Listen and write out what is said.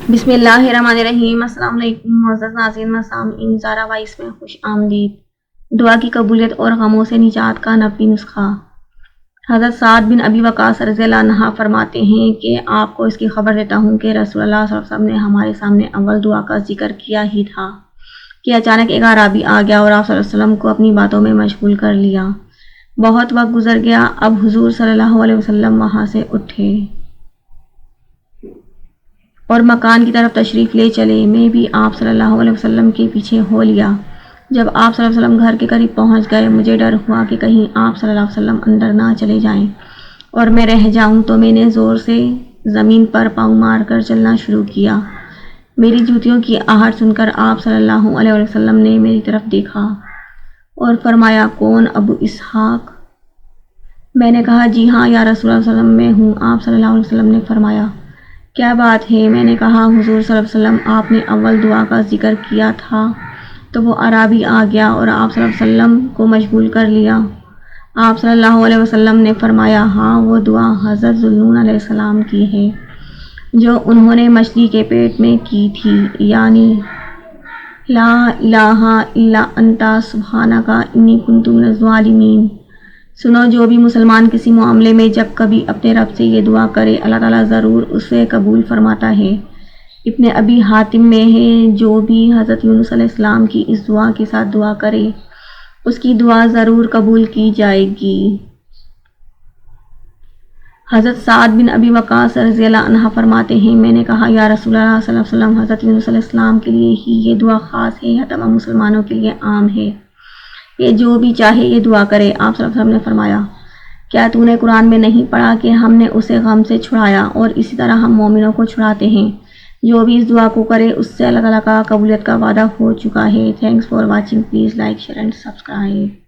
بسم اللہ الرحمن الرحیم۔ السلام علیکم معزز ناظرین و سامعین، زارا وائس میں خوش آمدید۔ دعا کی قبولیت اور غموں سے نجات کا نبوی نسخہ۔ حضرت سعد بن ابی وقاص رضی اللہ عنہ فرماتے ہیں کہ آپ کو اس کی خبر دیتا ہوں کہ رسول اللہ صلی اللہ علیہ وسلم نے ہمارے سامنے اول دعا کا ذکر کیا ہی تھا کہ اچانک ایک اعرابی آ گیا اور آپ صلی اللہ علیہ وسلم کو اپنی باتوں میں مشغول کر لیا۔ بہت وقت گزر گیا، اب حضور صلی اللہ علیہ وسلم وہاں سے اٹھے اور مکان کی طرف تشریف لے چلے۔ میں بھی آپ صلی اللہ علیہ وسلم کے پیچھے ہو لیا۔ جب آپ صلی اللہ علیہ وسلم گھر کے قریب پہنچ گئے، مجھے ڈر ہوا کہ کہیں آپ صلی اللہ علیہ وسلم اندر نہ چلے جائیں اور میں رہ جاؤں، تو میں نے زور سے زمین پر پاؤں مار کر چلنا شروع کیا۔ میری جوتیوں کی آہٹ سن کر آپ صلی اللہ علیہ وسلم نے میری طرف دیکھا اور فرمایا، کون ابو اسحاق؟ میں نے کہا، جی ہاں یا رسول اللہ صلی اللہ علیہ وسلم، میں ہوں۔ آپ صلی اللہ علیہ وسلم نے فرمایا، کیا بات ہے؟ میں نے کہا، حضور صلی اللہ علیہ وسلم آپ نے اول دعا کا ذکر کیا تھا تو وہ اعرابی آ گیا اور آپ صلی اللہ علیہ وسلم کو مشغول کر لیا۔ آپ صلی اللہ علیہ وسلم نے فرمایا، ہاں، وہ دعا حضرت ذوالنون علیہ السلام کی ہے جو انہوں نے مچھلی کے پیٹ میں کی تھی، یعنی لا الہ الا انت سبحانک انی کنت من الظالمین۔ سنو، جو بھی مسلمان کسی معاملے میں جب کبھی اپنے رب سے یہ دعا کرے، اللہ تعالیٰ ضرور اسے قبول فرماتا ہے۔ ابن ابی حاتم میں ہے، جو بھی حضرت یونس علیہ السلام کی اس دعا کے ساتھ دعا کرے، اس کی دعا ضرور قبول کی جائے گی۔ حضرت سعد بن ابی وقاص رضی اللہ عنہ فرماتے ہیں، میں نے کہا، یا رسول اللہ صلی اللہ علیہ وسلم، حضرت یونس علیہ السلام کے لیے ہی یہ دعا خاص ہے یا تمام مسلمانوں کے لیے عام ہے؟ یہ جو بھی چاہے یہ دعا کرے۔ آپ صلی اللہ علیہ وسلم نے فرمایا، کیا تو نے قرآن میں نہیں پڑھا کہ ہم نے اسے غم سے چھڑایا اور اسی طرح ہم مومنوں کو چھڑاتے ہیں؟ جو بھی اس دعا کو کرے اس سے اللہ تعالیٰ کا قبولیت کا وعدہ ہو چکا ہے۔ Thanks for watching, please like, share and subscribe.